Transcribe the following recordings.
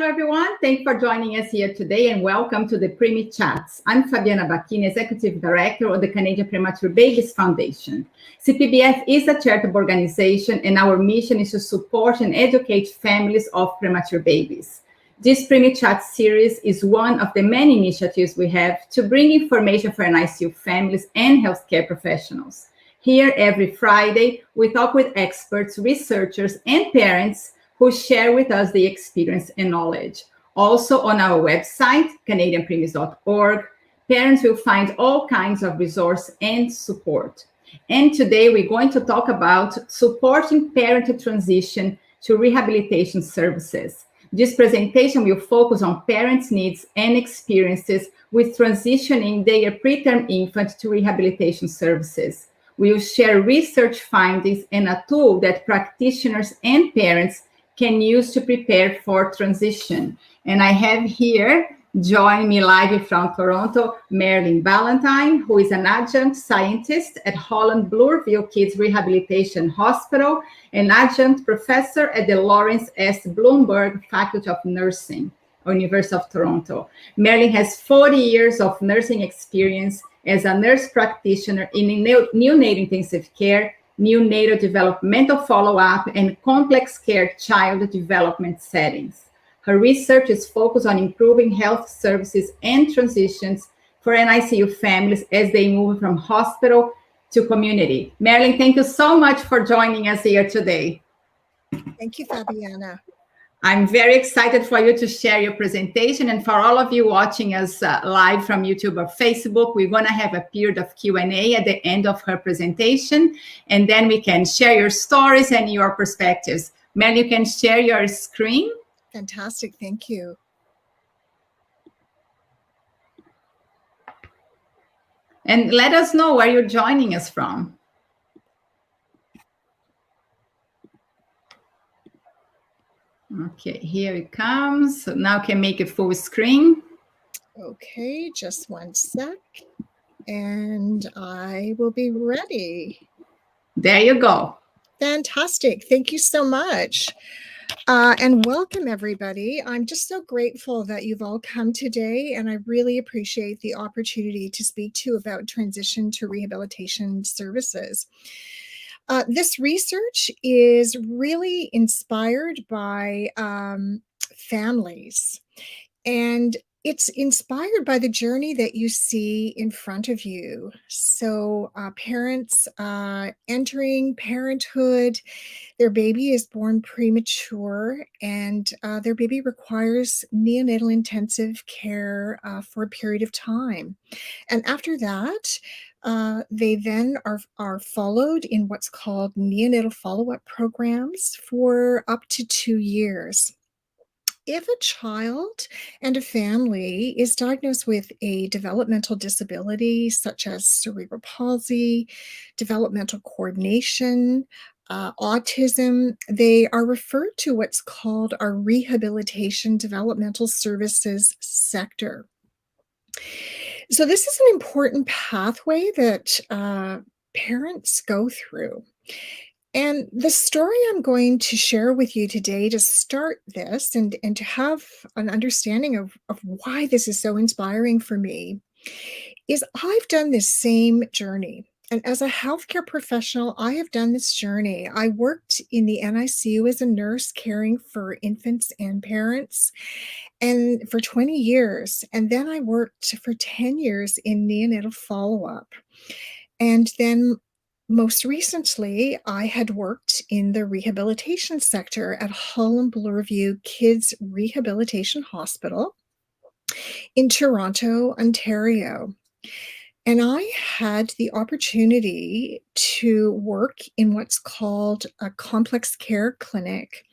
everyone. Thanks for joining us here today and welcome to the Preemie Chats. I'm Fabiana, Executive Director of the Canadian Premature Babies Foundation. CPBF is a charitable organization and our mission is to support and educate families of premature babies. This Preemie Chats series is one of the many initiatives we have to bring information for NICU families and healthcare professionals. Here every Friday, we talk with experts, researchers, and parents who share with us the experience and knowledge. Also on our website, canadianpreemies.org, parents will find all kinds of resources and support. And today we're going to talk about supporting parent transition to rehabilitation services. This presentation will focus on parents' needs and experiences with transitioning their preterm infant to rehabilitation services. We will share research findings and a tool that practitioners and parents can use to prepare for transition. And I have here, joining me live from Toronto, Marilyn Ballantyne, who is an adjunct scientist at Holland Bloorville Kids Rehabilitation Hospital and adjunct professor at the Lawrence S. Bloomberg Faculty of Nursing, University of Toronto. Marilyn has 40 years of nursing experience as a nurse practitioner in neonatal intensive care, neonatal developmental follow-up, and complex care child development settings. Her research is focused on improving health services and transitions for NICU families as they move from hospital to community. Marilyn, thank you so much for joining us here today. Thank you, Fabiana. I'm very excited for you to share your presentation, and for all of you watching us live from YouTube or Facebook, we're going to have a period of Q&A at the end of her presentation, and then we can share your stories and your perspectives. Mel, you can share your screen. Fantastic, thank you. And let us know where you're joining us from. Okay, here it comes. So now can make it full screen. Okay, just one sec. And I will be ready. There you go. Fantastic. Thank you so much. And welcome, everybody. I'm just so grateful that you've all come today, and I really appreciate the opportunity to speak to you about transition to rehabilitation services. This research is really inspired by families, and it's inspired by the journey that you see in front of you. So parents entering parenthood, their baby is born premature, and their baby requires neonatal intensive care for a period of time. And after that, they then are followed in what's called neonatal follow-up programs for up to 2 years. If a child and a family is diagnosed with a developmental disability such as cerebral palsy, developmental coordination, autism, they are referred to what's called our rehabilitation developmental services sector. So this is an important pathway that parents go through. And the story I'm going to share with you today to start this and to have an understanding of why this is so inspiring for me is I've done this same journey. And as a healthcare professional, I have done this journey. I worked in the NICU as a nurse caring for infants and parents and for 20 years. And then I worked for 10 years in neonatal follow-up. And then most recently, I had worked in the rehabilitation sector at Holland Bloorville Kids Rehabilitation Hospital in Toronto, Ontario. And I had the opportunity to work in what's called a complex care clinic,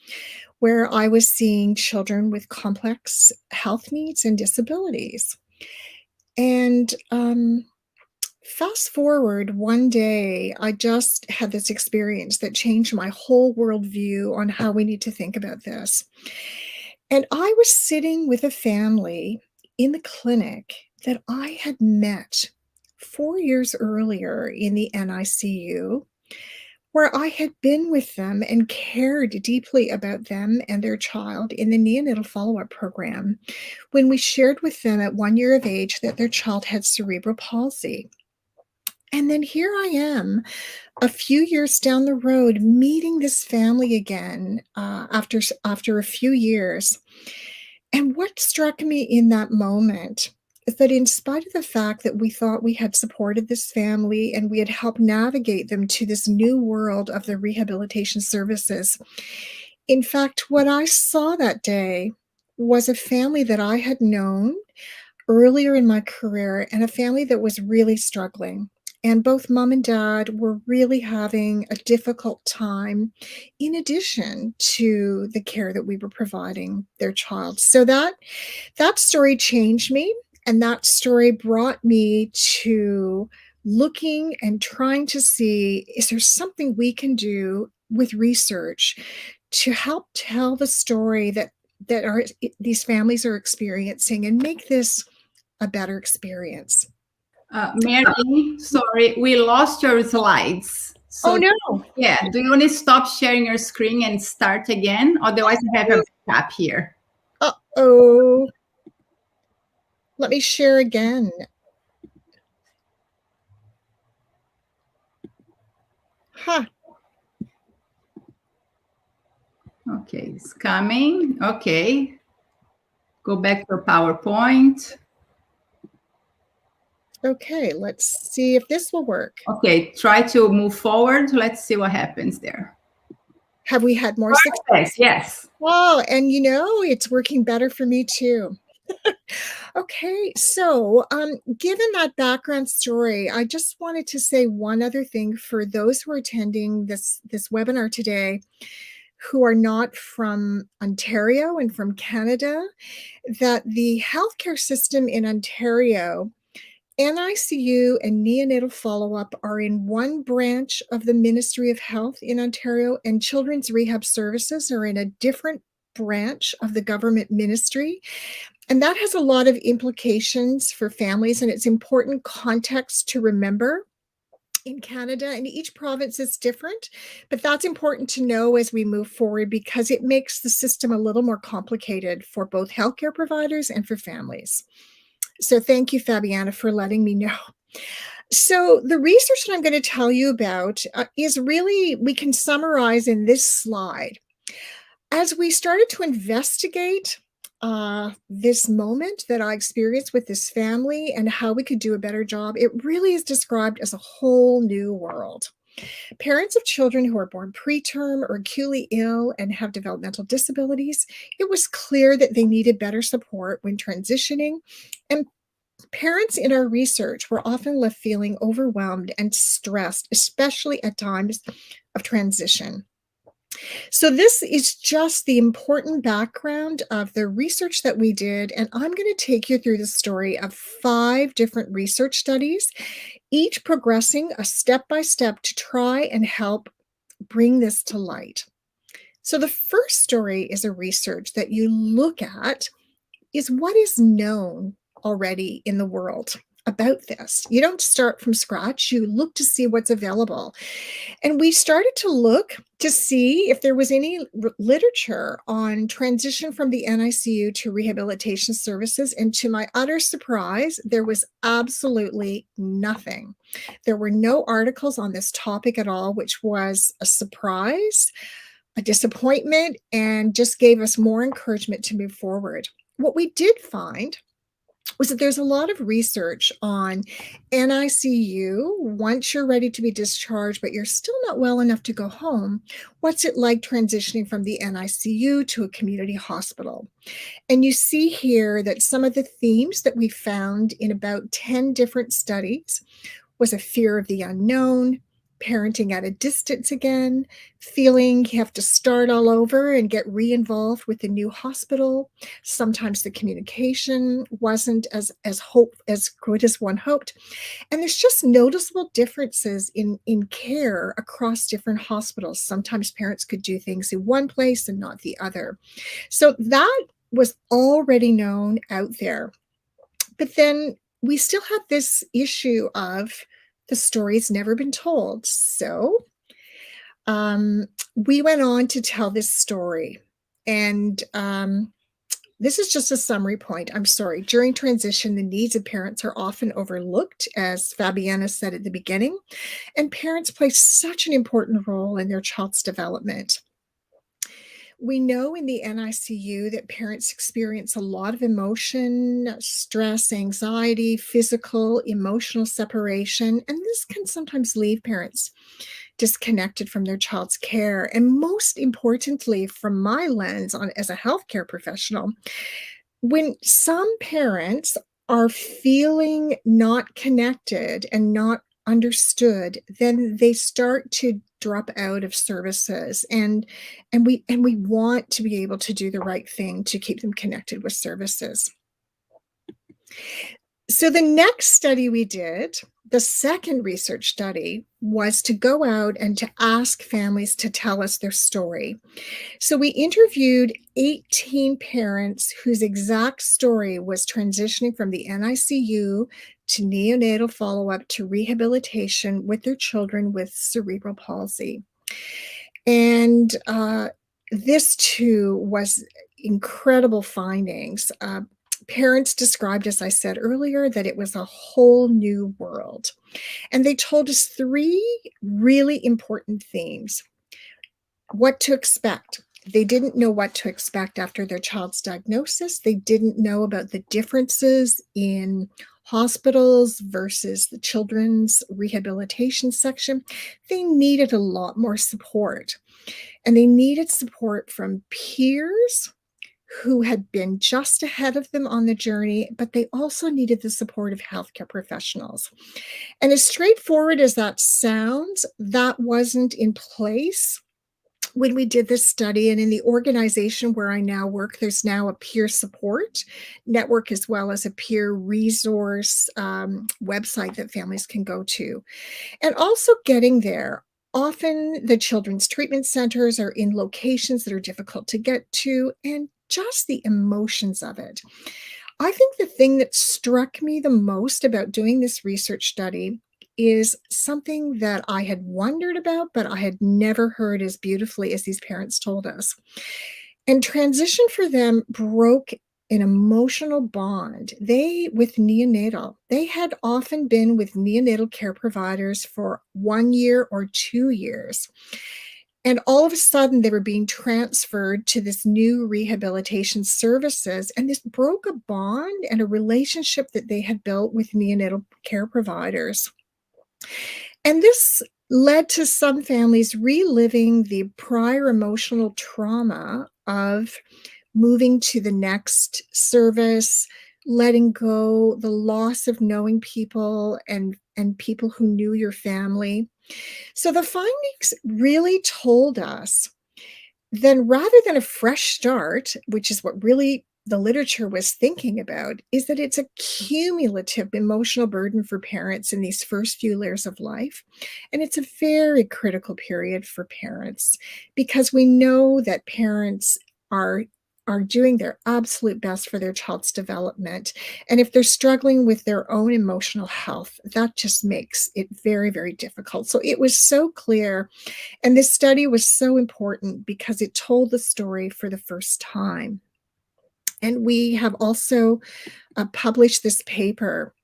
where I was seeing children with complex health needs and disabilities. And fast forward one day, I just had this experience that changed my whole worldview on how we need to think about this. And I was sitting with a family in the clinic that I had met 4 years earlier in the NICU, where I had been with them and cared deeply about them and their child in the neonatal follow-up program when we shared with them at 1 year of age that their child had cerebral palsy. And then here I am, a few years down the road, meeting this family again after a few years. And what struck me in that moment is that in spite of the fact that we thought we had supported this family and we had helped navigate them to this new world of the rehabilitation services, in fact, what I saw that day was a family that I had known earlier in my career and a family that was really struggling. And both mom and dad were really having a difficult time in addition to the care that we were providing their child. So that story changed me, and that story brought me to looking and trying to see, is there something we can do with research to help tell the story that these families are experiencing and make this a better experience. Mary, sorry, we lost your slides. Oh So, no. yeah, do you want to stop sharing your screen and start again? Otherwise, I have a backup here. Uh-oh. Let me share again. Huh. Okay, it's coming. Okay. Go back to PowerPoint. Okay, let's see if this will work. Okay, try to move forward. Let's see what happens there. Have we had more success? Yes. Oh, and you know, it's working better for me too. Okay, so given that background story, I just wanted to say one other thing for those who are attending this webinar today who are not from Ontario and from Canada, that the healthcare system in Ontario, NICU and neonatal follow-up are in one branch of the Ministry of Health in Ontario, and children's rehab services are in a different branch of the government ministry. And that has a lot of implications for families, and it's important context to remember in Canada, and each province is different, but that's important to know as we move forward because it makes the system a little more complicated for both healthcare providers and for families. So thank you, Fabiana, for letting me know. So the research that I'm going to tell you about is really, we can summarize in this slide. As we started to investigate this moment that I experienced with this family and how we could do a better job, it really is described as a whole new world. Parents of children who are born preterm or acutely ill and have developmental disabilities, it was clear that they needed better support when transitioning. And parents in our research were often left feeling overwhelmed and stressed, especially at times of transition. So this is just the important background of the research that we did, and I'm going to take you through the story of 5 different research studies, each progressing a step-by-step to try and help bring this to light. So the first story is a research that you look at is what is known already in the world about this. You don't start from scratch, you look to see what's available. And we started to look to see if there was any literature on transition from the NICU to rehabilitation services. And to my utter surprise, there was absolutely nothing. There were no articles on this topic at all, which was a surprise, a disappointment, and just gave us more encouragement to move forward. What we did find was that there's a lot of research on NICU. Once you're ready to be discharged, but you're still not well enough to go home, what's it like transitioning from the NICU to a community hospital? And you see here that some of the themes that we found in about 10 different studies was a fear of the unknown, parenting at a distance again, feeling you have to start all over and get re-involved with the new hospital. Sometimes the communication wasn't as good as one hoped. And there's just noticeable differences in care across different hospitals. Sometimes parents could do things in one place and not the other. So that was already known out there. But then we still have this issue of the story's never been told. So we went on to tell this story. And this is just a summary point. I'm sorry. During transition, the needs of parents are often overlooked, as Fabiana said at the beginning, and parents play such an important role in their child's development. We know in the NICU that parents experience a lot of emotion, stress, anxiety, physical, emotional separation, and this can sometimes leave parents disconnected from their child's care. And most importantly, from my lens on as a healthcare professional, when some parents are feeling not connected and not understood, then they start to drop out of services, and we want to be able to do the right thing to keep them connected with services. So the next study we did, the second research study, was to go out and to ask families to tell us their story. So we interviewed 18 parents whose exact story was transitioning from the NICU to neonatal follow-up to rehabilitation with their children with cerebral palsy. And this too was incredible findings. Parents described, as I said earlier, that it was a whole new world. And they told us three really important themes. What to expect. They didn't know what to expect after their child's diagnosis. They didn't know about the differences in hospitals versus the children's rehabilitation section. They needed a lot more support. And they needed support from peers who had been just ahead of them on the journey, but they also needed the support of healthcare professionals. And as straightforward as that sounds, that wasn't in place when we did this study. And in the organization where I now work, there's now a peer support network as well as a peer resource website that families can go to. And also getting there. Often the children's treatment centers are in locations that are difficult to get to, and just the emotions of it. I think the thing that struck me the most about doing this research study is something that I had wondered about, but I had never heard as beautifully as these parents told us. And transition for them broke an emotional bond. With neonatal, they had often been with neonatal care providers for 1 year or 2 years. And all of a sudden, they were being transferred to this new rehabilitation services, and this broke a bond and a relationship that they had built with neonatal care providers. And this led to some families reliving the prior emotional trauma of moving to the next service, letting go, the loss of knowing people and people who knew your family. So the findings really told us then rather than a fresh start, which is what really the literature was thinking about, is that it's a cumulative emotional burden for parents in these first few years of life. And it's a very critical period for parents because we know that parents are doing their absolute best for their child's development. And if they're struggling with their own emotional health, that just makes it very, very difficult. So it was so clear. And this study was so important because it told the story for the first time. And we have also published this paper.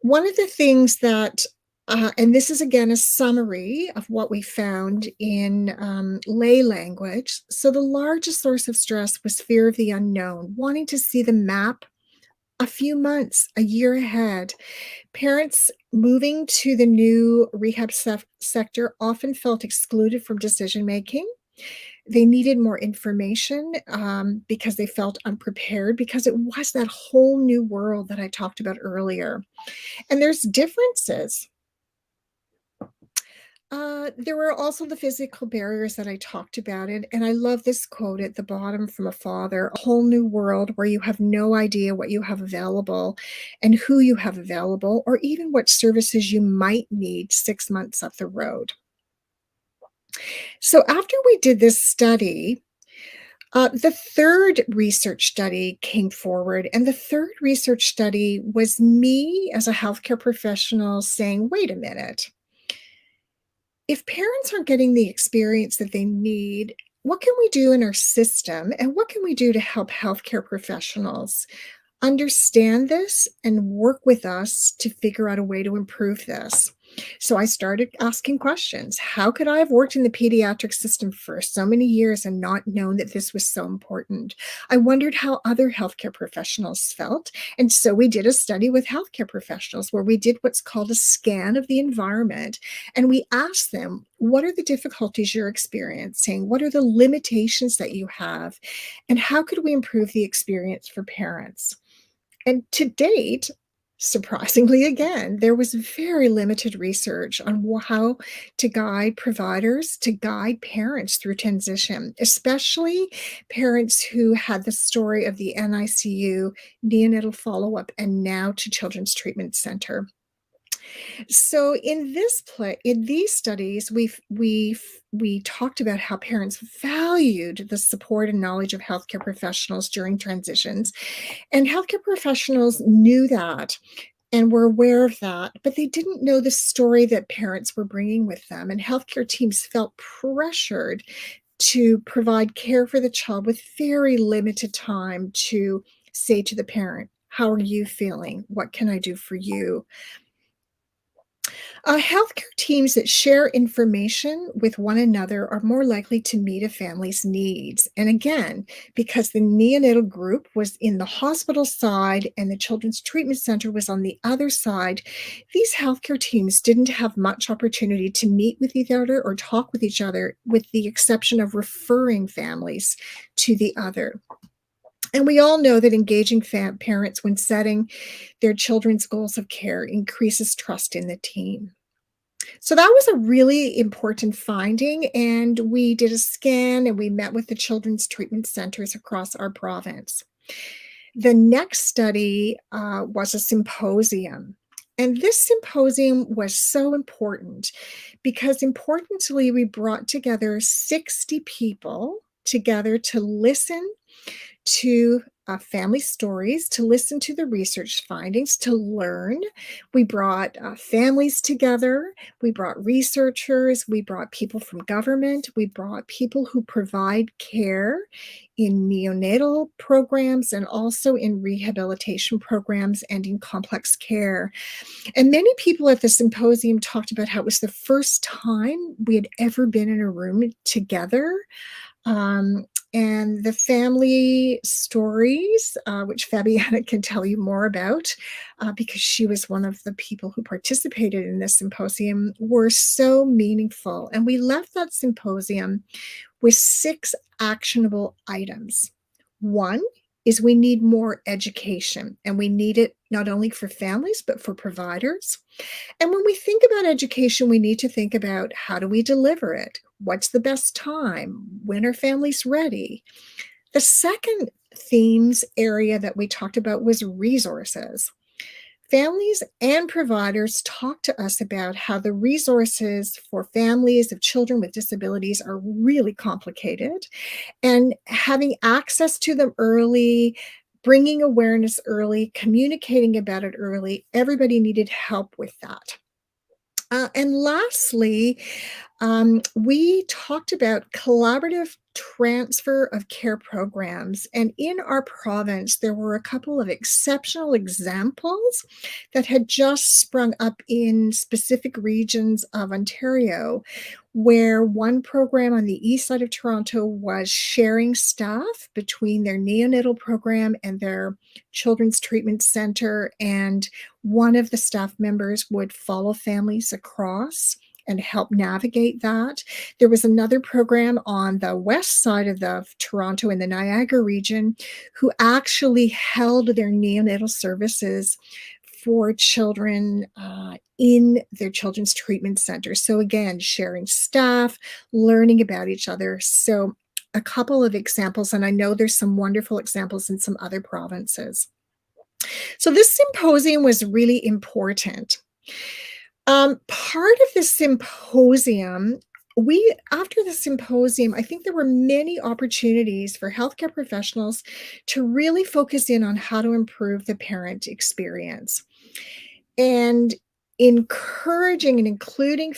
One of the things that and this is again a summary of what we found in lay language. So the largest source of stress was fear of the unknown, wanting to see the map a few months, a year ahead. Parents moving to the new rehab sector often felt excluded from decision making. They needed more information because they felt unprepared because it was that whole new world that I talked about earlier. And there's differences. There were also the physical barriers that I talked about, and I love this quote at the bottom from a father: a whole new world where you have no idea what you have available and who you have available, or even what services you might need 6 months up the road. So after we did this study, the third research study came forward, and the third research study was me as a healthcare professional saying, wait a minute. If parents aren't getting the experience that they need, what can we do in our system, and what can we do to help healthcare professionals understand this and work with us to figure out a way to improve this? So I started asking questions. How could I have worked in the pediatric system for so many years and not known that this was so important? I wondered how other healthcare professionals felt. And so we did a study with healthcare professionals where we did what's called a scan of the environment. And we asked them, what are the difficulties you're experiencing? What are the limitations that you have? And how could we improve the experience for parents? And to date, surprisingly again, there was very limited research on how to guide providers, to guide parents through transition, especially parents who had the story of the NICU, neonatal follow-up, and now to Children's Treatment Center. So in these studies, we talked about how parents valued the support and knowledge of healthcare professionals during transitions, and healthcare professionals knew that and were aware of that, but they didn't know the story that parents were bringing with them. And healthcare teams felt pressured to provide care for the child with very limited time to say to the parent, how are you feeling? What can I do for you? Healthcare teams that share information with one another are more likely to meet a family's needs. And again, because the neonatal group was in the hospital side and the Children's Treatment Center was on the other side, these healthcare teams didn't have much opportunity to meet with each other or talk with each other, with the exception of referring families to the other. And we all know that engaging parents when setting their children's goals of care increases trust in the team. So that was a really important finding, and we did a scan and we met with the children's treatment centers across our province. The next study was a symposium. And this symposium was so important because, importantly, we brought together 60 people together to listen to family stories, to listen to the research findings, to learn. We brought families together. We brought researchers. We brought people from government. We brought people who provide care in neonatal programs and also in rehabilitation programs and in complex care. And many people at the symposium talked about how it was the first time we had ever been in a room together. And the family stories, which Fabiana can tell you more about, because she was one of the people who participated in this symposium, were so meaningful. And we left that symposium with 6 actionable items. One is we need more education, and we need it not only for families, but for providers. And when we think about education, we need to think about, how do we deliver it? What's the best time? When are families ready? The second themes area that we talked about was resources. Families and providers talk to us about how the resources for families of children with disabilities are really complicated, and having access to them early, bringing awareness early, communicating about it early, everybody needed help with that. And lastly, we talked about collaborative transfer of care programs. And in our province, there were a couple of exceptional examples that had just sprung up in specific regions of Ontario, where one program on the east side of Toronto was sharing staff between their neonatal program and their children's treatment center. And one of the staff members would follow families across and help navigate that. There was another program on the west side of Toronto in the Niagara region who actually held their neonatal services for children in their children's treatment center. So again, sharing staff, learning about each other. So a couple of examples, and I know there's some wonderful examples in some other provinces. So this symposium was really important. Part of the symposium, after the symposium, I think there were many opportunities for healthcare professionals to really focus in on how to improve the parent experience, and encouraging and including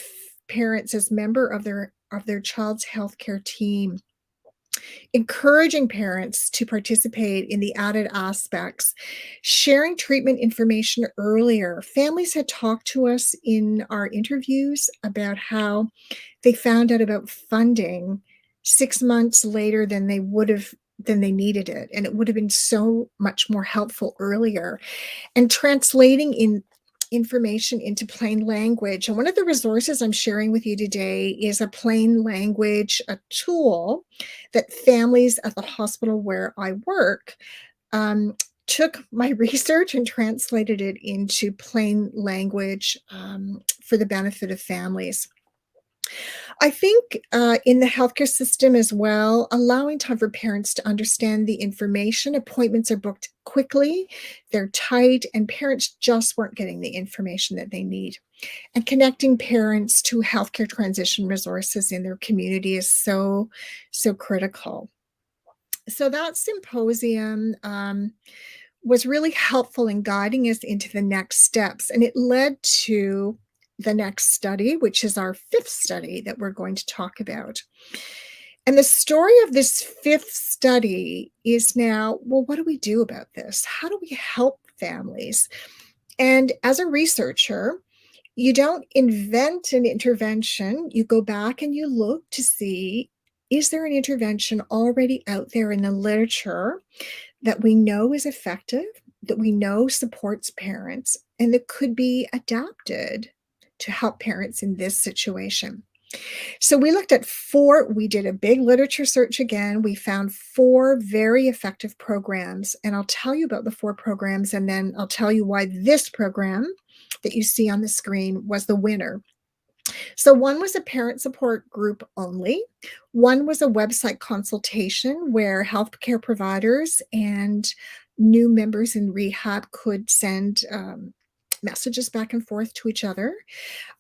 parents as member of their child's healthcare team, encouraging parents to participate in the added aspects, sharing treatment information earlier. Families had talked to us in our interviews about how they found out about funding 6 months later than they needed it, and it would have been so much more helpful earlier. And translating information into plain language. And one of the resources I'm sharing with you today is a plain language, a tool that families at the hospital where I work took my research and translated it into plain language for the benefit of families. I think in the healthcare system as well, allowing time for parents to understand the information. Appointments are booked quickly, they're tight, and parents just weren't getting the information that they need. And connecting parents to healthcare transition resources in their community is so critical. So that symposium was really helpful in guiding us into the next steps, and it led to the next study, which is our 5th study that we're going to talk about. And the story of this 5th study is now, well, what do we do about this? How do we help families? And as a researcher, you don't invent an intervention. You go back and you look to see, is there an intervention already out there in the literature that we know is effective, that we know supports parents, and that could be adapted to help parents in this situation? So we looked at 4, we did a big literature search again. We found 4 very effective programs, and I'll tell you about the 4 programs, and then I'll tell you why this program that you see on the screen was the winner. So one was a parent support group only. One was a website consultation where healthcare providers and new members in rehab could send messages back and forth to each other.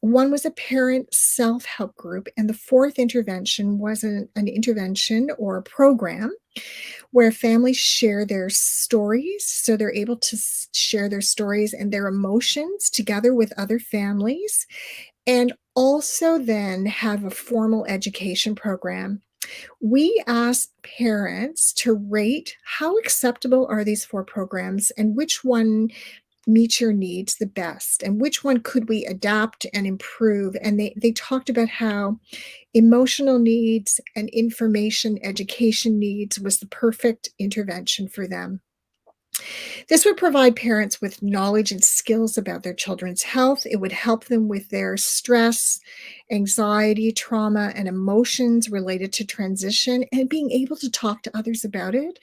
One was a parent self-help group, and the 4th intervention was an intervention or a program where families share their stories. So they're able to share their stories and their emotions together with other families, and also then have a formal education program. We asked parents to rate how acceptable are these 4 programs and which one meets your needs the best, and which one could we adapt and improve. And they talked about how emotional needs and information education needs was the perfect intervention for them. This would provide parents with knowledge and skills about their children's health. It would help them with their stress, anxiety, trauma, and emotions related to transition, and being able to talk to others about it.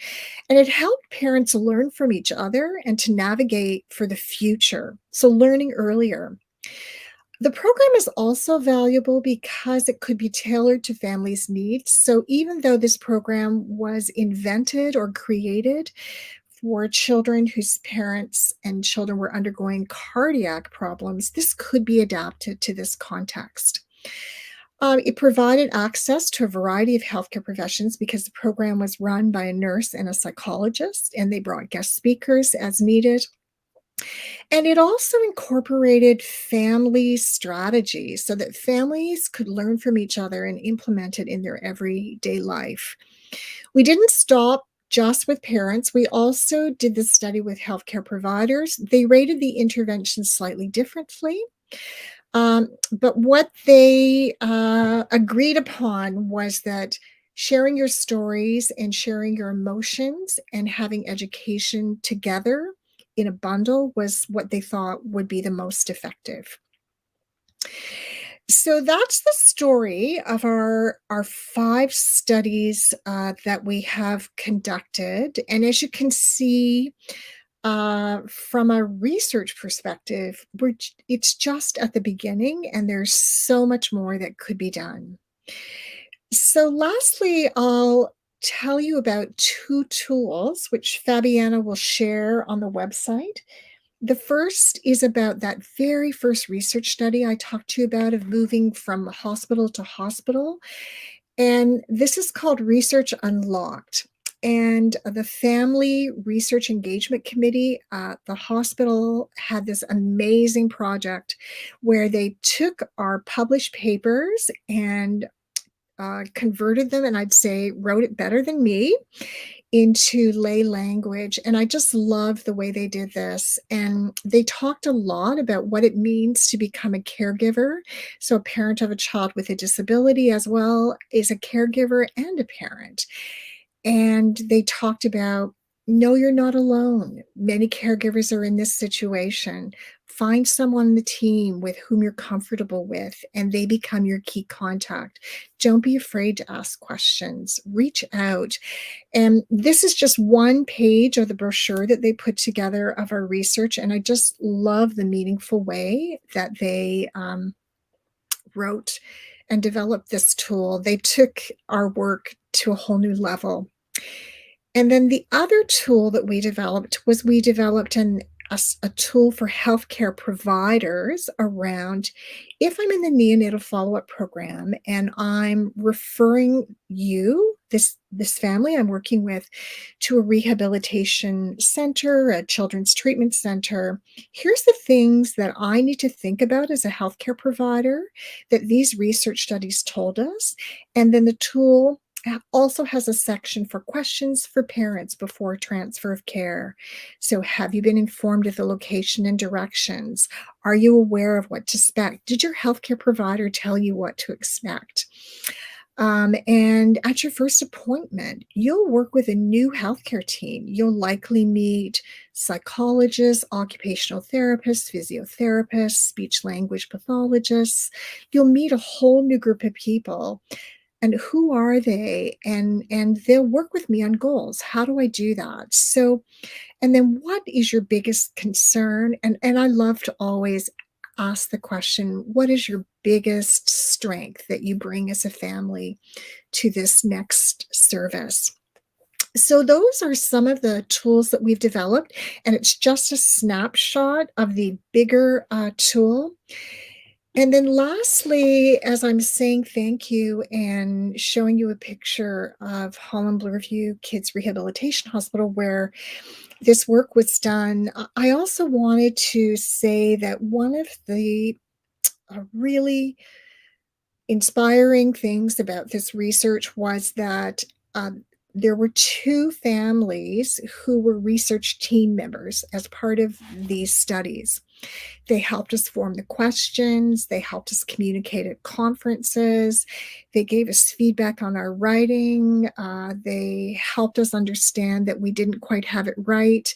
And it helped parents learn from each other and to navigate for the future. So learning earlier. The program is also valuable because it could be tailored to families' needs. So even though this program was invented or created for children whose parents and children were undergoing cardiac problems, this could be adapted to this context. It provided access to a variety of healthcare professions because the program was run by a nurse and a psychologist, and they brought guest speakers as needed. And it also incorporated family strategies so that families could learn from each other and implement it in their everyday life. We didn't stop just with parents. We also did the study with healthcare providers. They rated the intervention slightly differently. But what they agreed upon was that sharing your stories and sharing your emotions and having education together in a bundle was what they thought would be the most effective. So that's the story of our 5 studies that we have conducted. And as you can see, from a research perspective, it's just at the beginning, and there's so much more that could be done. So lastly, I'll tell you about 2 tools, which Fabiana will share on the website. The first is about that very first research study I talked to you about of moving from hospital to hospital. And this is called Research Unlocked. And the Family Research Engagement Committee at the hospital had this amazing project where they took our published papers and converted them, and I'd say wrote it better than me, into lay language. And I just loved the way they did this. And they talked a lot about what it means to become a caregiver. So a parent of a child with a disability as well is a caregiver and a parent. And they talked about, no, you're not alone. Many caregivers are in this situation. Find someone on the team with whom you're comfortable with, and they become your key contact. Don't be afraid to ask questions. Reach out. And this is just one page of the brochure that they put together of our research. And I just love the meaningful way that they wrote and developed this tool. They took our work to a whole new level. And then the other tool that we developed a tool for healthcare providers around, if I'm in the neonatal follow-up program and I'm referring you, this family I'm working with, to a rehabilitation center, a children's treatment center, here's the things that I need to think about as a healthcare provider that these research studies told us. And then the tool also has a section for questions for parents before transfer of care. So have you been informed of the location and directions? Are you aware of what to expect? Did your healthcare provider tell you what to expect? And at your first appointment, you'll work with a new healthcare team. You'll likely meet psychologists, occupational therapists, physiotherapists, speech language pathologists. You'll meet a whole new group of people. And who are they? And they'll work with me on goals. How do I do that? So, and then what is your biggest concern? And I love to always ask the question, what is your biggest strength that you bring as a family to this next service? So those are some of the tools that we've developed, and it's just a snapshot of the bigger tool. And then lastly, as I'm saying thank you and showing you a picture of Holland Bloorview Kids Rehabilitation Hospital where this work was done, I also wanted to say that one of the really inspiring things about this research was that there were two families who were research team members as part of these studies. They helped us form the questions. They helped us communicate at conferences. They gave us feedback on our writing. They helped us understand that we didn't quite have it right.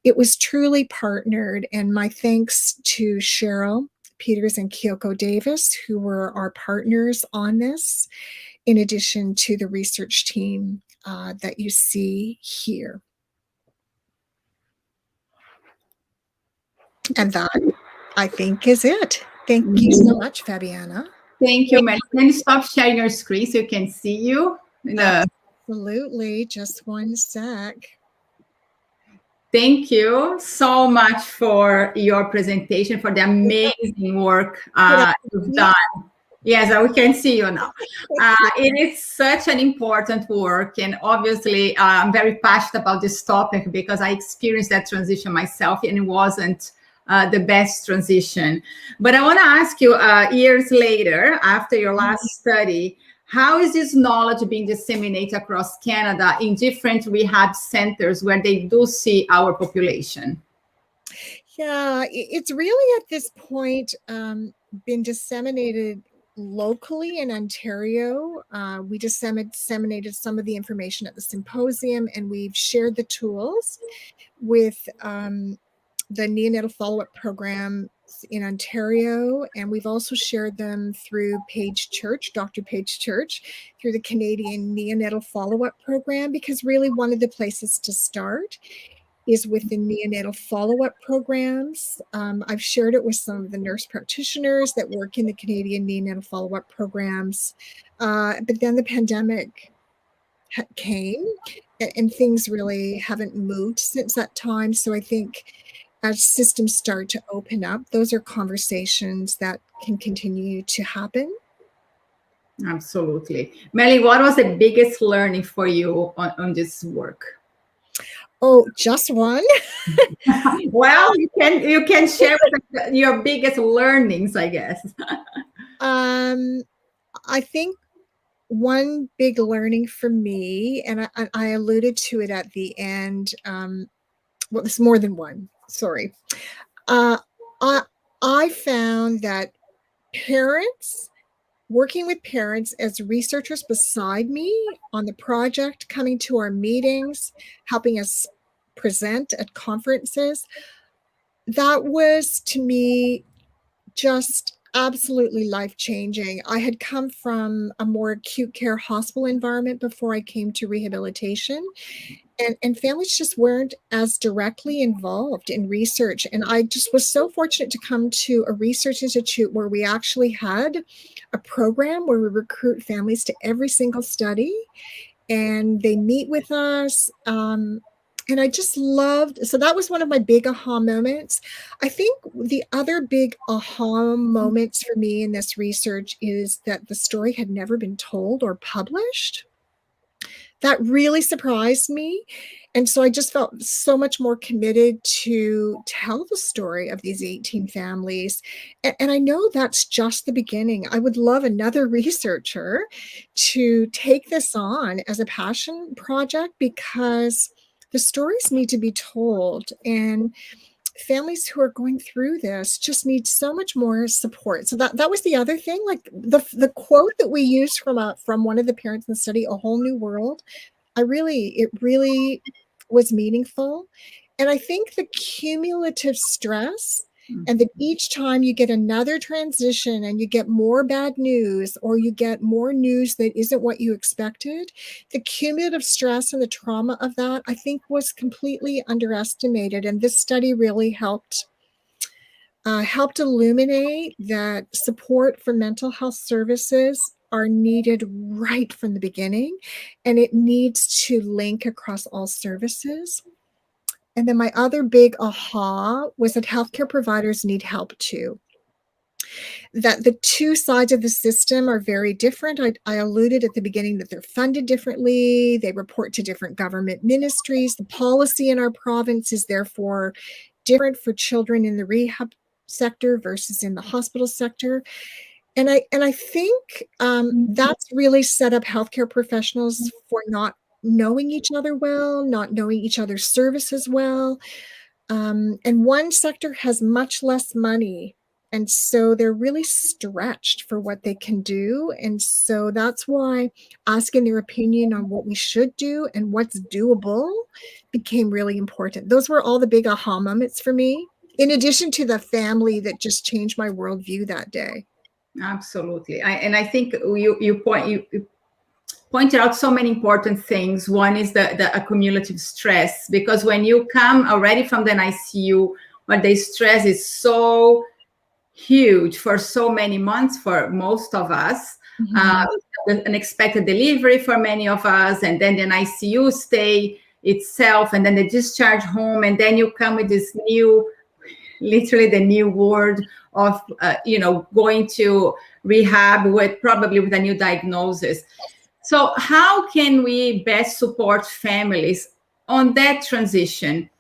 It was truly partnered, and my thanks to Cheryl Peters and Kyoko Davis, who were our partners on this, in addition to the research team that you see here. And that, I think, is it. Thank you so much, Fabiana. Thank you, Mary. Can you stop sharing your screen so you can see you? Absolutely. Just one sec. Thank you so much for your presentation, for the amazing work you've done. Yes, we can see you now. It is such an important work, and obviously I'm very passionate about this topic because I experienced that transition myself, and it wasn't the best transition. But I want to ask you, years later, after your last study, how is this knowledge being disseminated across Canada in different rehab centers where they do see our population? Yeah, it's really at this point been disseminated locally in Ontario. We disseminated some of the information at the symposium, and we've shared the tools with the neonatal follow-up program in Ontario, and we've also shared them through Page Church, Dr. Page Church, through the Canadian Neonatal Follow-Up Program, because really one of the places to start is with the neonatal follow-up programs. I've shared it with some of the nurse practitioners that work in the Canadian neonatal follow-up programs, but then the pandemic came, and things really haven't moved since that time. So I think as systems start to open up, those are conversations that can continue to happen. Absolutely. Melly, what was the biggest learning for you on this work? Oh, just one? Well, you can share your biggest learnings, I guess. I think one big learning for me, and I alluded to it at the end. Well, there's more than one. Sorry. Uh, I I found that parents, working with parents as researchers beside me on the project, coming to our meetings, helping us present at conferences, that was to me just absolutely life-changing. I had come from a more acute care hospital environment before I came to rehabilitation, and families just weren't as directly involved in research. And I just was so fortunate to come to a research institute where we actually had a program where we recruit families to every single study, and they meet with us. And I just loved, so that was one of my big aha moments. I think the other big aha moments for me in this research is that the story had never been told or published. That really surprised me. And so I just felt so much more committed to tell the story of these 18 families. And I know that's just the beginning. I would love another researcher to take this on as a passion project, because the stories need to be told. And families who are going through this just need so much more support. So that was the other thing, like the quote that we used from one of the parents in the study, "A Whole New World." It really was meaningful. And I think the cumulative stress, and that each time you get another transition and you get more bad news, or you get more news that isn't what you expected, the cumulative stress and the trauma of that, I think, was completely underestimated. And this study really helped illuminate that support for mental health services are needed right from the beginning, and it needs to link across all services. And then my other big aha was that healthcare providers need help too. That the two sides of the system are very different. I alluded at the beginning that they're funded differently, they report to different government ministries. The policy in our province is therefore different for children in the rehab sector versus in the hospital sector. And I think that's really set up healthcare professionals for not knowing each other well, not knowing each other's services well. And one sector has much less money, and so they're really stretched for what they can do. And so that's why asking their opinion on what we should do and what's doable became really important. Those were all the big aha moments for me, in addition to the family that just changed my worldview that day. Absolutely. I think you pointed out so many important things. One is the accumulative stress, because when you come already from the ICU, where the stress is so huge for so many months for most of us, the unexpected delivery for many of us, and then the ICU stay itself, and then the discharge home, and then you come with this new, literally the new world of going to rehab with a new diagnosis. So how can we best support families on that transition?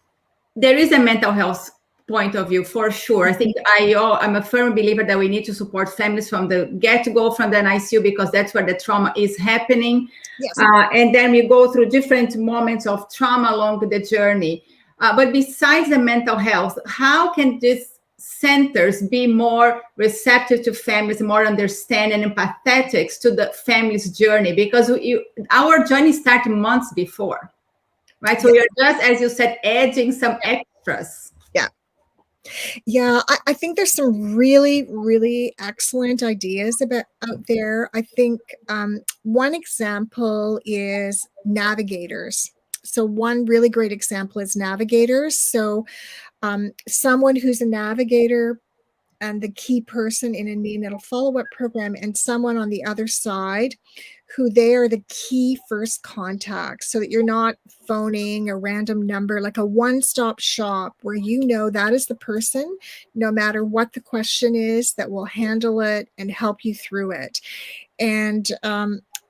There is a mental health point of view for sure. I think I'm a firm believer that we need to support families from the get-go, from the ICU, because that's where the trauma is happening. Yes. And then we go through different moments of trauma along the journey. But besides the mental health, how can these centers be more receptive to families, more understanding and empathetic to the family's journey? Because our journey started months before, right? So you're just, as you said, adding some extras. Yeah, I think there's some really, really excellent ideas out there. I think one example is Navigators. So one really great example is Navigators. So someone who's a navigator and the key person in a neonatal follow-up program, and someone on the other side who they are the key first contact, so that you're not phoning a random number, like a one-stop shop where you know that is the person, no matter what the question is, that will handle it and help you through it. And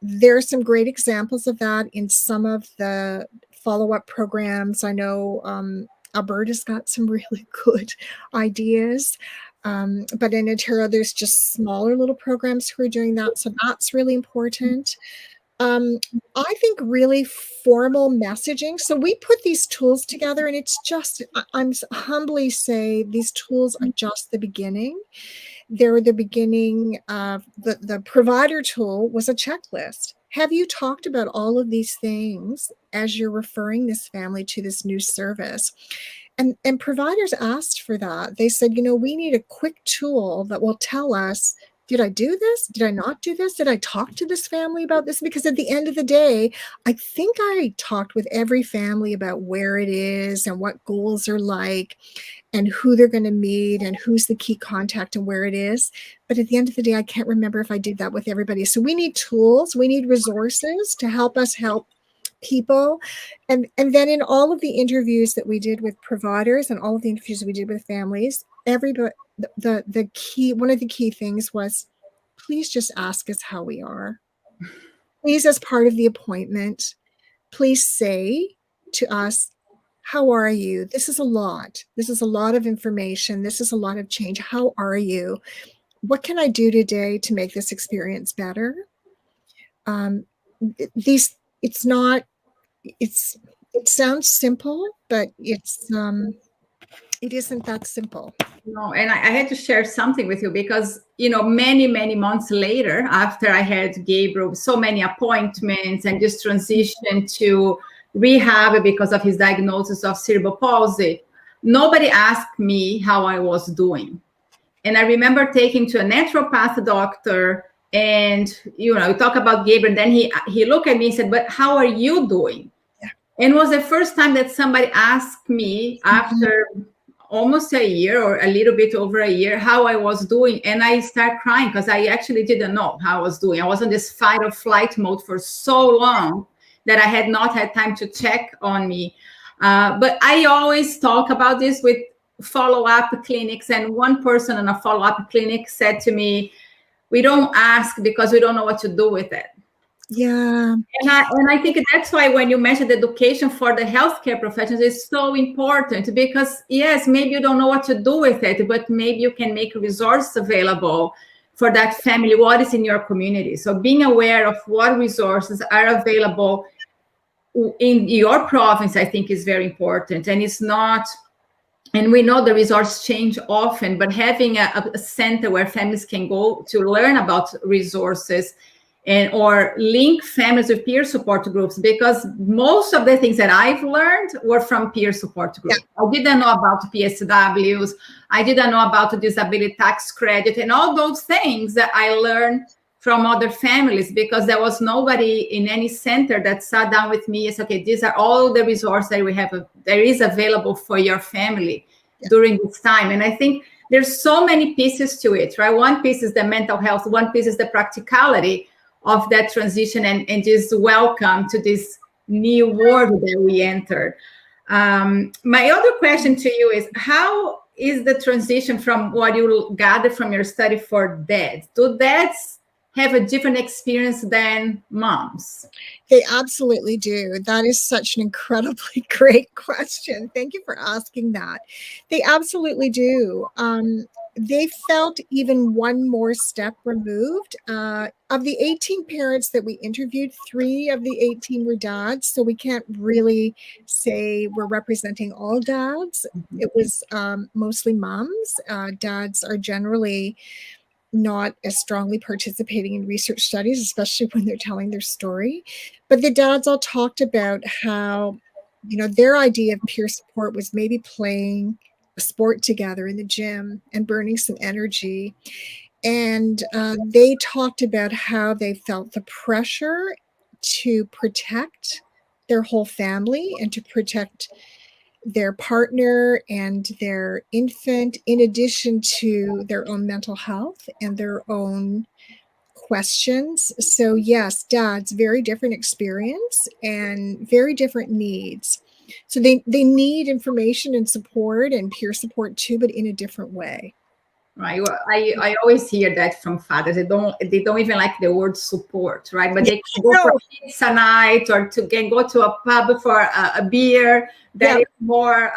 there are some great examples of that in some of the follow-up programs. I know Alberta's got some really good ideas. But in Ontario, there's just smaller little programs who are doing that. So that's really important. I think really formal messaging. So we put these tools together, and it's just, I'm humbly say these tools are just the beginning. They're the beginning of the provider tool was a checklist. Have you talked about all of these things as you're referring this family to this new service? And providers asked for that. They said, we need a quick tool that will tell us, did I do this? Did I not do this? Did I talk to this family about this? Because at the end of the day, I think I talked with every family about where it is and what goals are like and who they're going to meet and who's the key contact and where it is. But at the end of the day, I can't remember if I did that with everybody. So we need tools, we need resources to help us help people. And then in all of the interviews that we did with providers and all of the interviews we did with families, everybody, the key, one of the key things was, please just ask us how we are. Please, as part of the appointment, please say to us, how are you? This is a lot. This is a lot of information. This is a lot of change. How are you? What can I do today to make this experience better? It sounds simple, but it isn't that simple. No, and I had to share something with you because, many, many months later, after I had Gabriel, so many appointments and this transition to rehab because of his diagnosis of cerebral palsy, nobody asked me how I was doing. And I remember taking to a naturopath doctor, and we talk about Gabriel, and then he looked at me and said, but how are you doing? Yeah. And it was the first time that somebody asked me after almost a year or a little bit over a year how I was doing. And I started crying because I actually didn't know how I was doing. I was in this fight or flight mode for so long that I had not had time to check on me. But I always talk about this with follow-up clinics. And one person in a follow-up clinic said to me, we don't ask because we don't know what to do with it. Yeah. And I think that's why when you mentioned education for the healthcare professionals, it's so important because, yes, maybe you don't know what to do with it, but maybe you can make resources available for that family, what is in your community. So being aware of what resources are available in your province, I think is very important. And it's not, and we know the resources change often, but having a center where families can go to learn about resources or link families with peer support groups, because most of the things that I've learned were from peer support groups. Yeah. I didn't know about PSWs. I didn't know about the disability tax credit and all those things that I learned from other families, because there was nobody in any center that sat down with me and said, okay, these are all the resources that there is available for your family during this time. And I think there's so many pieces to it, right? One piece is the mental health. One piece is the practicality of that transition and just welcome to this new world that we entered. My other question to you is, how is the transition from what you gathered from your study for dads? Do dads have a different experience than moms? They absolutely do. That is such an incredibly great question. Thank you for asking that. They absolutely do. They felt even one more step removed. Of the 18 parents that we interviewed, 3 of the 18 were dads, so we can't really say we're representing all dads. It was mostly moms. Dads are generally not as strongly participating in research studies, especially when they're telling their story. But the dads all talked about how, their idea of peer support was maybe playing a sport together in the gym and burning some energy. And they talked about how they felt the pressure to protect their whole family and to protect their partner and their infant, in addition to their own mental health and their own questions. So yes, dads, very different experience and very different needs. So they need information and support and peer support too, but in a different way. Right. Well, I always hear that from fathers. They don't even like the word support, right? But they can go for pizza night or can go to a pub for a beer. That is more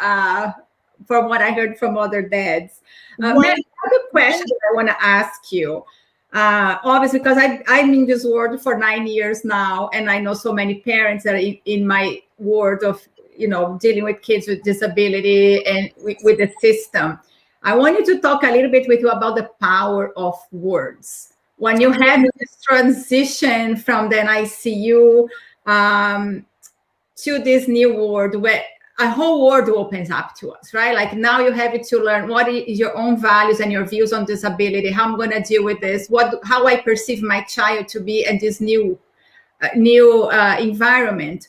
from what I heard from other dads. Mary, another question I want to ask you. Obviously, because I'm in this world for 9 years now, and I know so many parents that are in my world of, dealing with kids with disability and with the system. I want you to talk a little bit with you about the power of words. When you have this transition from the ICU to this new world where a whole world opens up to us, right? Like now you have to learn what is your own values and your views on disability, how I'm going to deal with this, how I perceive my child to be in this new environment.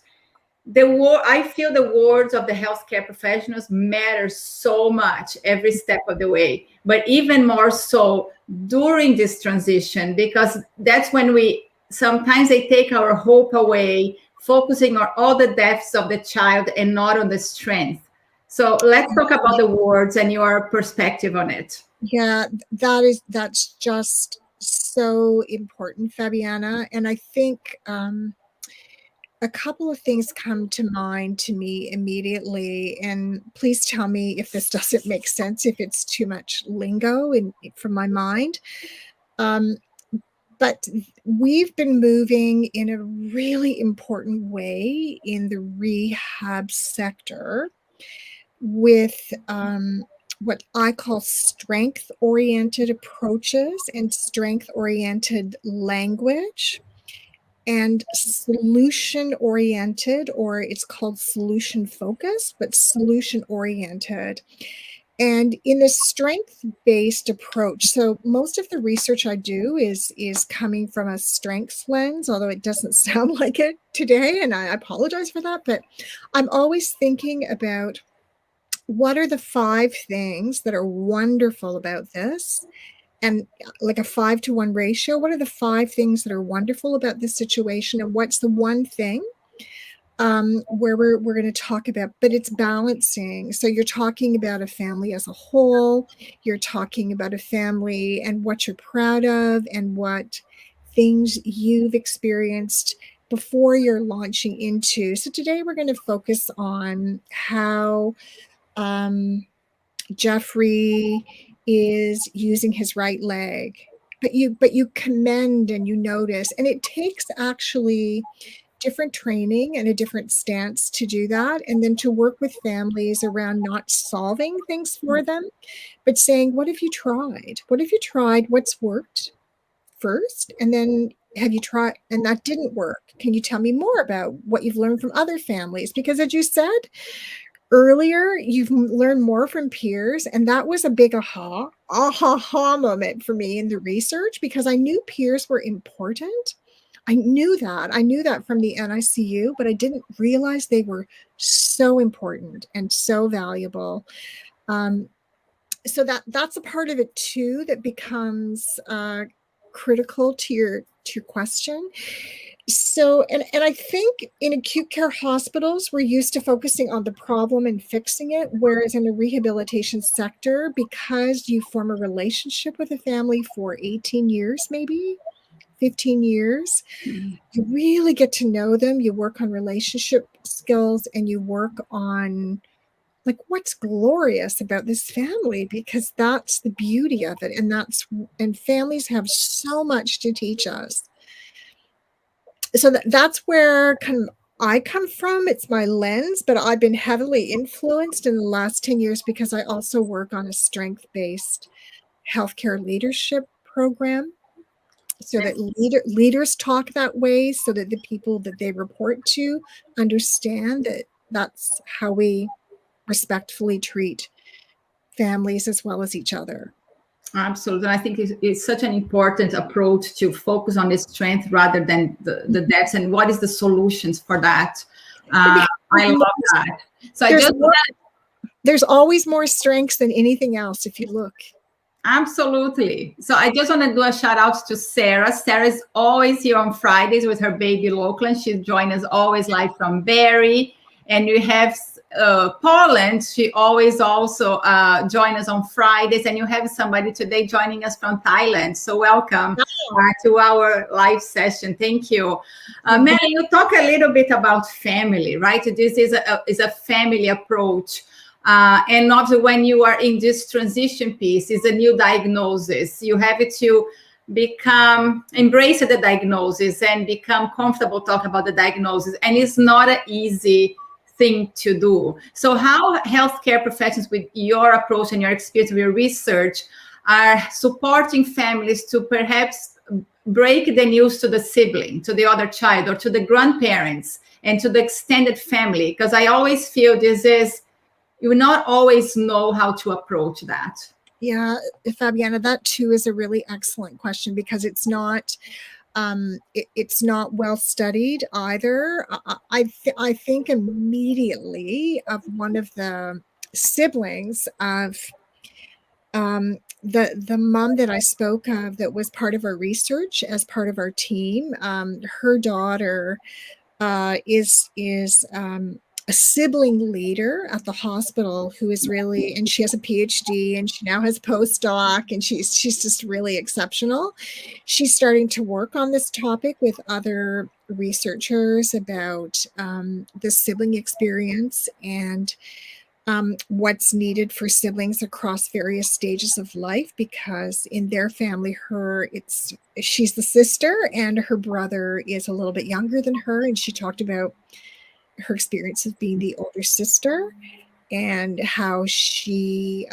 I feel the words of the healthcare professionals matter so much every step of the way, but even more so during this transition, because that's when sometimes they take our hope away, focusing on all the depths of the child and not on the strength. So let's talk about the words and your perspective on it. Yeah, that's just so important, Fabiana. And I think a couple of things come to mind to me immediately, and please tell me if this doesn't make sense, if it's too much lingo from my mind. But we've been moving in a really important way in the rehab sector with what I call strength-oriented approaches and strength-oriented language, and solution-oriented, or it's called solution-focused, but solution-oriented. And in a strength-based approach, so most of the research I do is coming from a strengths lens, although it doesn't sound like it today, and I apologize for that, but I'm always thinking about what are the 5 things that are wonderful about this, and like a 5-to-1 ratio, what are the 5 things that are wonderful about this situation, and what's the one thing where we're going to talk about, but it's balancing. So you're talking about a family as a whole, you're talking about a family and what you're proud of and what things you've experienced before you're launching into. So today we're going to focus on how Jeffrey is using his right leg, but you commend and you notice, and it takes actually different training and a different stance to do that, and then to work with families around not solving things for them, but saying, what have you tried? What's worked first? And then have you tried, and that didn't work. Can you tell me more about what you've learned from other families? Because as you said earlier, you've learned more from peers, and that was a big aha moment for me in the research, because I knew peers were important. I knew that from the NICU, but I didn't realize they were so important and so valuable. So that's a part of it too that becomes critical to your question. So, and I think in acute care hospitals, we're used to focusing on the problem and fixing it, whereas in the rehabilitation sector, because you form a relationship with a family for 18 years, maybe 15 years, you really get to know them. You work on relationship skills, and you work on like what's glorious about this family, because that's the beauty of it. And families have so much to teach us. So that's where I come from. It's my lens, but I've been heavily influenced in the last 10 years because I also work on a strength-based healthcare leadership program, so that leaders talk that way, so that the people that they report to understand that that's how we respectfully treat families as well as each other. Absolutely. I think it's such an important approach to focus on the strength rather than the depths, and what is the solutions for that. I love that. So There's always more strengths than anything else if you look. Absolutely. So I just want to do a shout out to Sarah. Sarah is always here on Fridays with her baby Lachlan. She joins us always live from Barrie. And we have Poland. She always also joins us on Fridays. And you have somebody today joining us from Thailand. So welcome to our live session. Thank you. Mary, you talk a little bit about family, right? This is a family approach. And obviously, when you are in this transition piece, is a new diagnosis. You have to embrace the diagnosis and become comfortable talk about the diagnosis. And it's not an easy thing to do. So how healthcare professionals with your approach and your experience with your research are supporting families to perhaps break the news to the sibling, to the other child, or to the grandparents, and to the extended family? Because I always feel you will not always know how to approach that. Yeah, Fabiana, that too is a really excellent question, because it's not well studied either. I think immediately of one of the siblings of the mom that I spoke of that was part of our research as part of our team. Her daughter is a sibling leader at the hospital who is really, and she has a PhD and she now has postdoc, and she's just really exceptional. She's starting to work on this topic with other researchers about the sibling experience and what's needed for siblings across various stages of life, because in their family, she's the sister and her brother is a little bit younger than her, and she talked about her experience of being the older sister and how she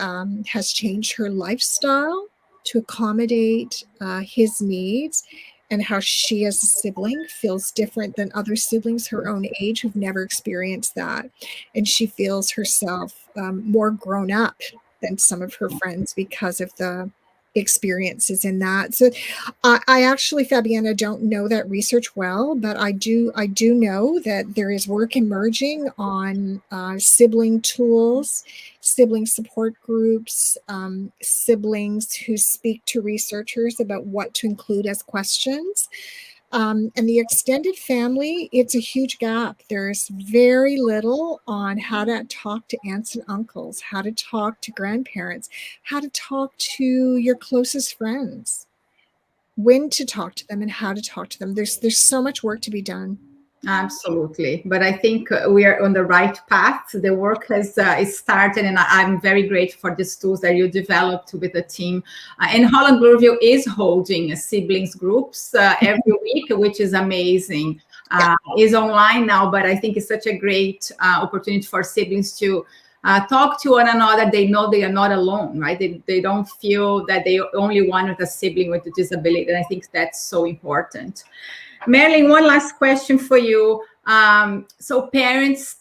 has changed her lifestyle to accommodate his needs, and how she as a sibling feels different than other siblings her own age who've never experienced that. And she feels herself more grown up than some of her friends because of the experiences in that. So I actually, Fabiana, don't know that research well, but I do know that there is work emerging on sibling tools, sibling support groups, siblings who speak to researchers about what to include as questions. And the extended family, it's a huge gap. There's very little on how to talk to aunts and uncles, how to talk to grandparents, how to talk to your closest friends, when to talk to them and how to talk to them. There's so much work to be done. Absolutely. But I think we are on the right path. The work has started, and I'm very grateful for these tools that you developed with the team. And Holland Bloorview is holding siblings groups every week, which is amazing. Is online now, but I think it's such a great opportunity for siblings to talk to one another. They know they are not alone, right? They don't feel that they only one with a sibling with a disability. And I think that's so important. Marilyn, one last question for you. So parents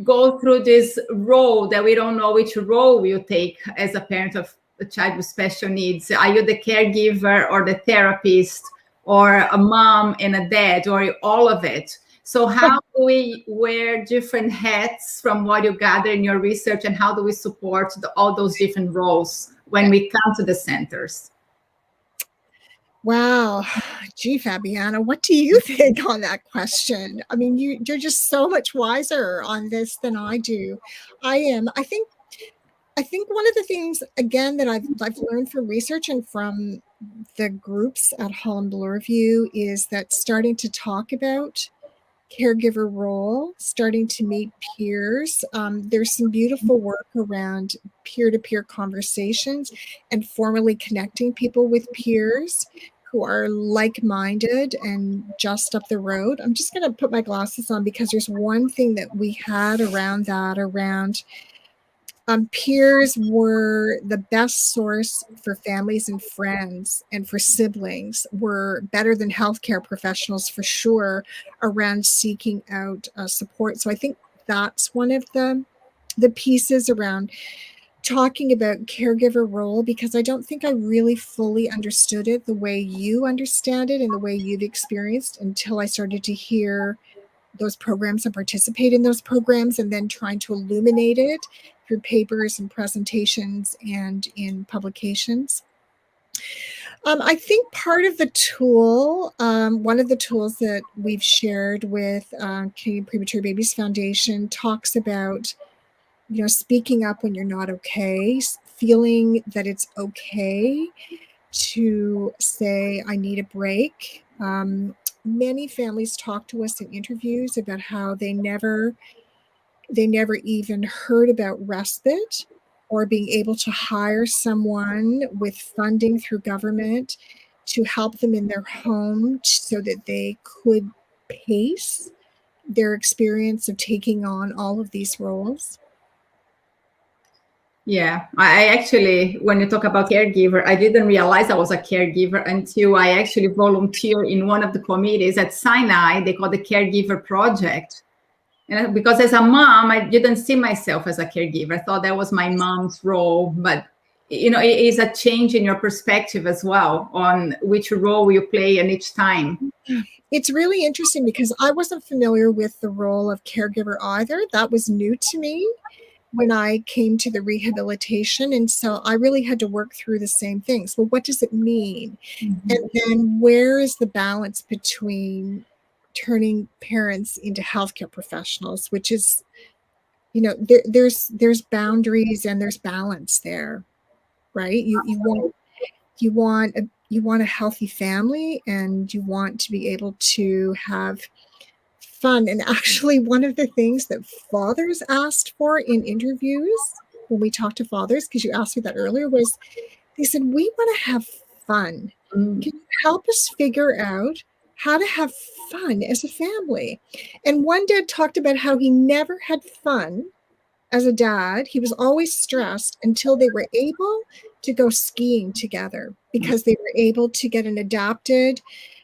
go through this role that we don't know which role you take as a parent of a child with special needs. Are you the caregiver or the therapist, or a mom and a dad, or all of it? So how do we wear different hats from what you gather in your research, and how do we support all those different roles when we come to the centers? Wow. Gee, Fabiana, what do you think on that question? I mean, you're just so much wiser on this than I do. I am. I think one of the things, again, that I've learned from research and from the groups at Holland Bloorview is that starting to talk about caregiver role, starting to meet peers. There's some beautiful work around peer-to-peer conversations and formally connecting people with peers who are like-minded and just up the road. I'm just going to put my glasses on, because there's one thing that we had around that, peers were the best source for families and friends, and for siblings were better than healthcare professionals for sure around seeking out support. So I think that's one of the pieces around talking about caregiver role, because I don't think I really fully understood it the way you understand it and the way you've experienced until I started to hear those programs and participate in those programs, and then trying to illuminate it through papers and presentations and in publications. I think part of the tool, one of the tools that we've shared with Canadian Premature Babies Foundation talks about, speaking up when you're not okay, feeling that it's okay to say, I need a break. Many families talk to us in interviews about how they never even heard about respite or being able to hire someone with funding through government to help them in their home so that they could pace their experience of taking on all of these roles. Yeah, I actually, when you talk about caregiver, I didn't realize I was a caregiver until I actually volunteered in one of the committees at Sinai. They call the Caregiver Project. And because as a mom, I didn't see myself as a caregiver. I thought that was my mom's role. But, it is a change in your perspective as well on which role you play in each time. It's really interesting because I wasn't familiar with the role of caregiver either. That was new to me when I came to the rehabilitation. And so I really had to work through the same things. Well, what does it mean? Mm-hmm. And then where is the balance between turning parents into healthcare professionals, which is, there's boundaries and there's balance there, right? You want a healthy family, and you want to be able to have fun. And actually, one of the things that fathers asked for in interviews when we talked to fathers, because you asked me that earlier, was they said, we want to have fun. Can you help us figure out how to have fun as a family? And one dad talked about how he never had fun as a dad. He was always stressed until they were able to go skiing together, because they were able to get an adapted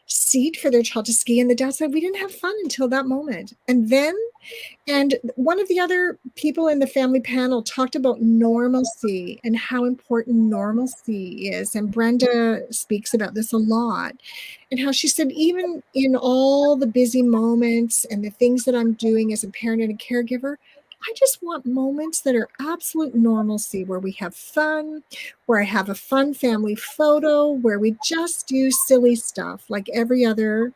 seat for their child to ski. And the dad said, we didn't have fun until that moment. And one of the other people in the family panel talked about normalcy and how important normalcy is. And Brenda speaks about this a lot, and how she said, even in all the busy moments and the things that I'm doing as a parent and a caregiver, I just want moments that are absolute normalcy, where we have fun, where I have a fun family photo, where we just do silly stuff like every other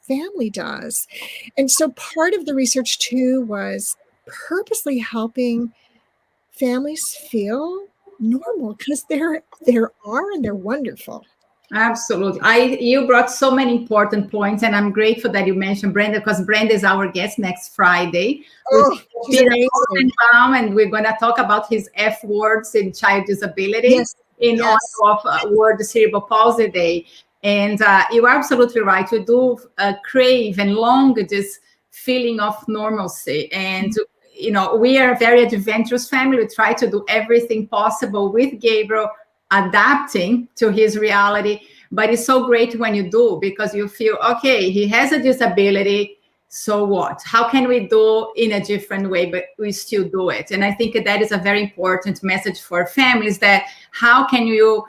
family does. And so part of the research too was purposely helping families feel normal, because there are, and they're wonderful. Absolutely. You brought so many important points, and I'm grateful that you mentioned Brenda, because Brenda is our guest next Friday. Oh, she's amazing. And we're going to talk about his F words in child disability in honor of World Cerebral Palsy Day. And you're absolutely right. We do crave and long this feeling of normalcy. And, we are a very adventurous family. We try to do everything possible with Gabriel, adapting to his reality. But it's so great when you do, because you feel, okay, he has a disability, so what? How can we do in a different way, but we still do it? And I think that is a very important message for families, that how can you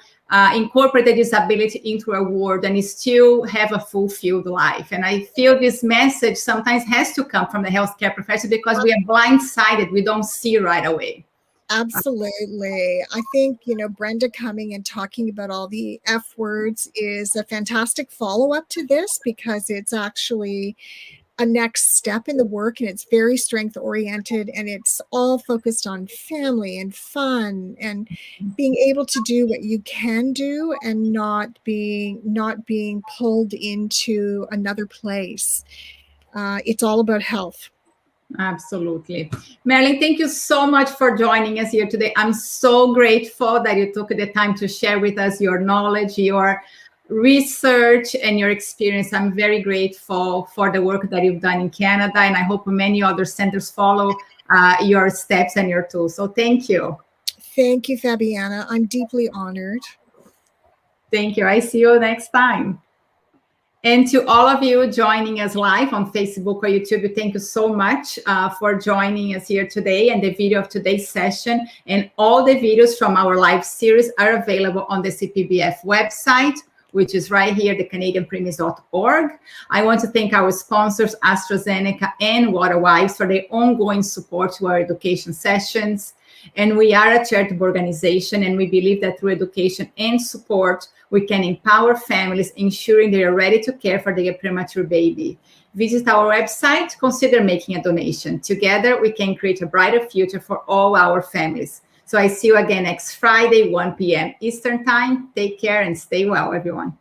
incorporate a disability into a world and still have a fulfilled life? And I feel this message sometimes has to come from the healthcare profession, because we are blindsided. We don't see right away. Absolutely. I think, Brenda coming and talking about all the F words is a fantastic follow-up to this, because it's actually a next step in the work, and it's very strength oriented, and it's all focused on family and fun and being able to do what you can do, and not being pulled into another place. It's all about health. Absolutely. Marilyn, thank you so much for joining us here today. I'm so grateful that you took the time to share with us your knowledge, your research, and your experience. I'm very grateful for the work that you've done in Canada, and I hope many other centers follow your steps and your tools. So thank you. Thank you, Fabiana. I'm deeply honored. Thank you. I see you next time. And to all of you joining us live on Facebook or YouTube, thank you so much for joining us here today. And the video of today's session and all the videos from our live series are available on the CPBF website. which is right here, the CanadianPreemies.org. I want to thank our sponsors, AstraZeneca and Waterwise, for their ongoing support to our education sessions. And we are a charitable organization, and we believe that through education and support, we can empower families, ensuring they are ready to care for their premature baby. Visit our website, consider making a donation. Together, we can create a brighter future for all our families. So I see you again next Friday, 1 p.m. Eastern Time. Take care and stay well, everyone.